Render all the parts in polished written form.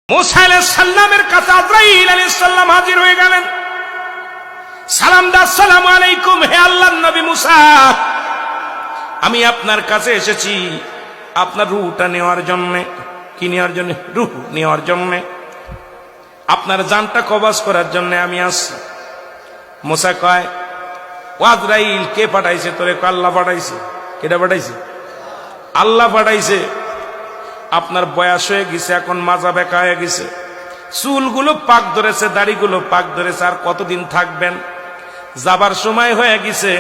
মুসা আলাইহিস সালামের কাছে আজরাইল আলাইহিস সালাম হাজির হয়ে গেলেন। সালাম দা, আসসালামু আলাইকুম, হে আল্লাহর নবী মুসা, আমি আপনার কাছে এসেছি আপনার রূহটা নেওয়ার জন্য। কি নেওয়ার জন্য? রূহ নেওয়ার জন্য, আপনার জানটা কবজ করার জন্য আমি আসছি। মুসা কয়, ও আজরাইল, কে পাঠাইছে তোরে? আল্লাহ পাঠাইছে। কেটা পাঠাইছে? আল্লাহ পাঠাইছে। আপনার বয়স হয়ে গেছে, এখন মাজা বেঁকা হয়ে গেছে, চুলগুলো পাক ধরেছে, দাড়িগুলো পাক ধরেছে, আর কতদিন থাকবেন? যাবার সময় হয়ে গেছে,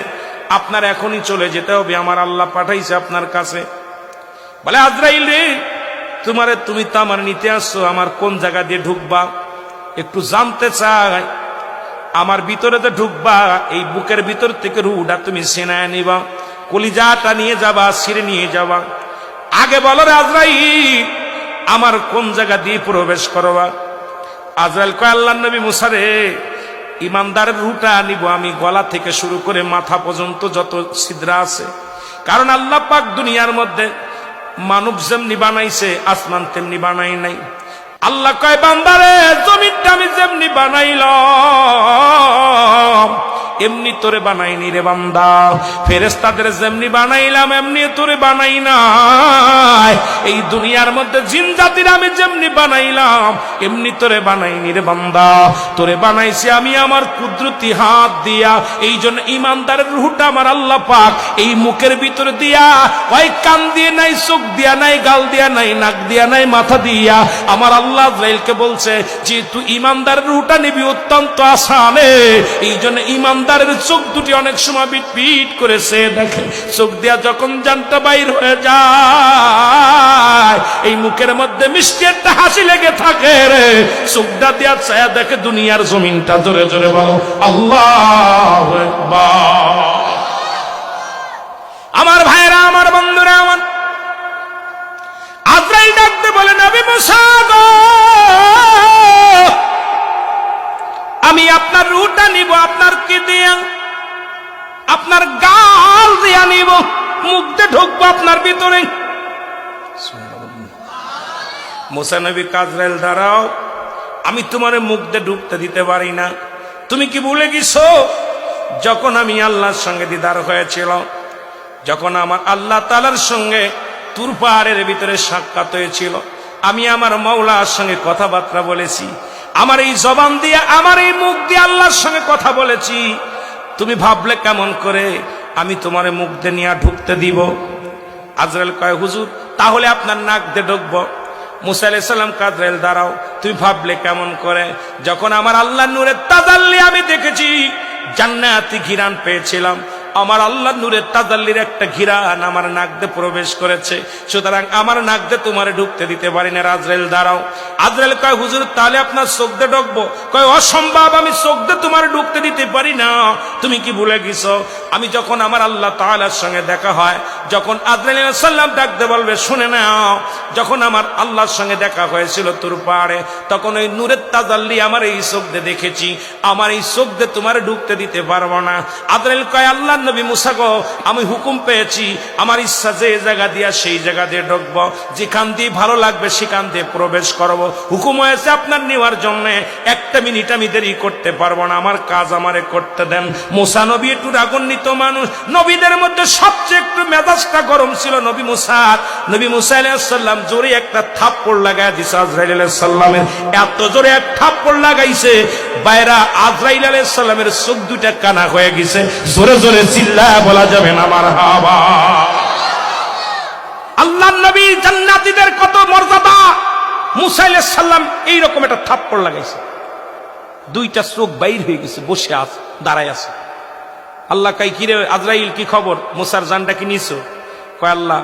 আপনার এখনই চলে যেতে হবে, আমার আল্লাহ পাঠাইছে আপনার কাছে। বলে, আজরাইল রে, তুমি তো আমার নিতে আসছো, আমার কোন জায়গা দিয়ে ঢুকবা একটু জানতে চাই। আমার ভিতরে তো ঢুকবা, এই বুকের ভিতর থেকে রুহটা তুমি সেনায় নিবা, কলিজাটা নিয়ে যাবা, ছিঁড়ে নিয়ে যাবা। আগে বলো রে আজরাইল, আমার কোন জায়গা দিয়ে প্রবেশ করবা? আজরাইল কয়, আল্লাহর নবী মুসা রে, ইমানদারের রুহটা নিব আমি, গলা থেকে শুরু করে মাথা পর্যন্ত যত ছিদ্রা আছে। কারণ আল্লাহ পাক দুনিয়ার মধ্যে মানব যেমনি বানাইছে, আসমান তেমনি বানাই নাই। আল্লাহ কয়, বান্দারে, জমিনটা আমি যেমনি বানাইলাম এমনি তোরে বানাইনি রে বান্দা। ফেরেশতাদের যেমনি বানাইলাম এমনি তোরে বানাই নাই। এই দুনিয়ার মধ্যে জিন জাতির আমি যেমনি বানাইলাম এমনি তোরে বানাইনি রে বান্দা। তোরে বানাইছি আমি আমার কুদরতি হাত দিয়া। এই জন্য ইমানদারের রূহটা আমার আল্লাহ পাক এই মুখের ভিতরে দিয়া, ওই কান দিয়ে নাই, চোখ দিয়া নাই, গাল দিয়া নাই, নাক দিয়া নাই, মাথা দিয়া আমার আল্লাহ আজরাইলকে বলছে যে তুই ইমানদারের রূহটা নিবি, অত্যন্ত আসানে। এই জন্য ইমানদারের চোখ দুটি অনেক সময় বিট করেছে, দেখে চোখ দিয়া যখন জানটা বাইর হয়ে যায়, এই মুখের মধ্যে মিষ্টি একটা হাসি লেগে থাকে রে, চোখটা দিয়া ছায়া দেখে দুনিয়ার জমিনটা। জোরে জোরে বলো আল্লাহু আকবার। আমার ভাইরা, আমার বন্ধুরা, আমার আজরাইল ডাকতে বলে, নবী মুসা গো, আমি আপনার রূহটা নিব। আপনার কি দিয়া? আপনার গাল দিয়া নিব, মুখ দিয়ে ঢুকবো আপনার ভিতরে। মুসা নবী, আজরাইল দাঁড়াও, আমি তোমার মুখ দিয়ে ঢুকতে দিতে পারি না। তুমি কি ভুলে গেছো যখন আমি আল্লাহর সঙ্গে দিদার হয়েছিল, যখন আমার আল্লাহ তাআলার সঙ্গে তুর পাহাড়ের ভিতরে সাক্ষাৎ হয়েছিল, আমি আমার মাওলার সঙ্গে কথাবার্তা বলেছি, আমার এই জবান দিয়ে, আমার এই মুখ দিয়ে আল্লাহর সঙ্গে কথা বলেছি। তুমি ভাবলে কেমন করে আমি তোমার মুখ দিয়ে নিয়ে ঢুকতে দিব? আজরাইল কয়, হুজুর, তাহলে আপনার নাক দিয়ে ঢুকবো। মুসা আলাইহিস সালাম, আজরাইল দাঁড়াও, তুমি ভাবলে কেমন করে? যখন আমার আল্লাহর নূরের তাজাল্লি আমি দেখেছি, জান্নাতি ঘিরান পেয়েছিলাম, আমার আল্লাহ নূরের তাজাল্লির একটা ঘিরান আমার নাক দিয়ে প্রবেশ করেছে, সুতরাং আমার নাক দিয়ে তোমারে ঢুকতে দিতে পারি না। আজরাইল দাঁড়াও। আজরাইল কয়, হুজুর, তাহলে আপনার চোখ দিয়ে ঢুকবো? কয়, অসম্ভব, আমি চোখ দিয়ে তোমার ঢুকতে দিতে পারি না। তুমি কি ভুলে গেছো আমি যখন আমার আল্লাহ তাআলার সঙ্গে দেখা হয়, যখন আজরাইল আলাইহিস সালাম ডাকতে বলবে, শুনে নাও, যখন আমার আল্লাহর সঙ্গে দেখা হয়েছিল তুর পাহাড়ে, তখন ওই নূরের তাজাল্লি আমার এই চোখ দিয়ে দেখেছি, আমার এই চোখ দিয়ে তোমার ঢুকতে দিতে পারবো না। আজরাইল কয়, আল্লাহ নবী মুসা গো, আমি হুকুম পেয়েছি, আমার ইচ্ছা যে জায়গা দিয়া সেই জায়গা দিয়ে ঢুকবো, যেখান দিয়ে ভালো লাগবে সেখান দিয়ে প্রবেশ করবো। হুকুম হয়েছে আপনার নেওয়ার জন্য, একটা মিনিট আমি দেরি করতে পারবো না, আমার কাজ আমারে করতে দেন। মুসা নবী একটু রাগান্বিত মানুষ, নবীদের মধ্যে সবচেয়ে একটু মেজাজটা গরম ছিল নবী মুসার। নবী মুসা আলাইহিস সালাম জোরে একটা থাপ্পড় লাগায় দিছে আজরাইল আলাইহিস সালামের। এত জোরে এক থাপ্পড় লাগাইছে, বাইরা আজরাইল আলাইহিস সালামের চোখ দুইটা কানা হয়ে গেছে। জোরে জোরে চিল্লায় বলা যাবে না মারহাবা। আল্লাহর নবী জান্নাতীদের কত মর্যাদা, মুসা আলাইহিস সালাম এইরকম একটা থাপ্পড় লাগাইছে, দুইটা চোখ বাইর হয়ে গেছে, বসে আছে, দাঁড়ায় আছে। আল্লাহ কয়, কি রে আজরাইল, কি খবর? মুসার জানটা কি নিছো? কয়, আল্লাহ,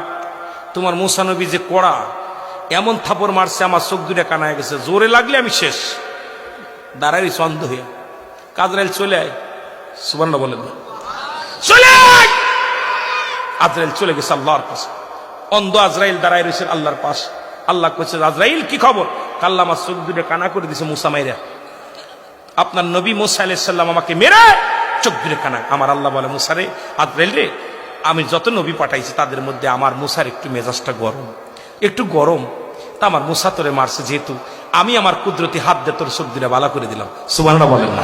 তোমার মুসা নবী যে কড়া, এমন থাপড় মারছে আমার চোখ দুইটা কানা হয়ে গেছে, জোরে লাগলে আমি শেষ। দাঁড়াই অন্ধ হয়ে। আজরাইল চলে আয়, সুবহানাল্লাহ বলেন, চলে আয়। আজরাইল চলে গেছে আল্লাহর পাশে। অন্ধ আজরাইল দাঁড়ায় রয়েছে আল্লাহর পাশ। আল্লাহ কইছে, আজরাইল কি খবর? আল্লাহ আমার চোখ দুটো কানা করে দিছে মুসা মাইরা। আপনার নবী মুসা আলাইহিস সালাম আমাকে মেরে চোখ দুটো কানা। আমার আল্লাহ বলে, মুসা রে, আজরাইল রে, আমি যত নবী পাঠাইছি তাদের মধ্যে আমার মুসার একটু মেজাজটা গরম, একটু গরম। তা আমার মুসা তোরে মারছে, যেহেতু আমি আমার কুদরতি হাত দিয়ে তোর চোখ দুটা বালা করে দিলাম। সুবহানাল্লাহ বলেন না?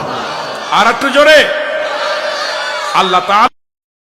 আর একটু জোরে। আল্লাহ তাআলা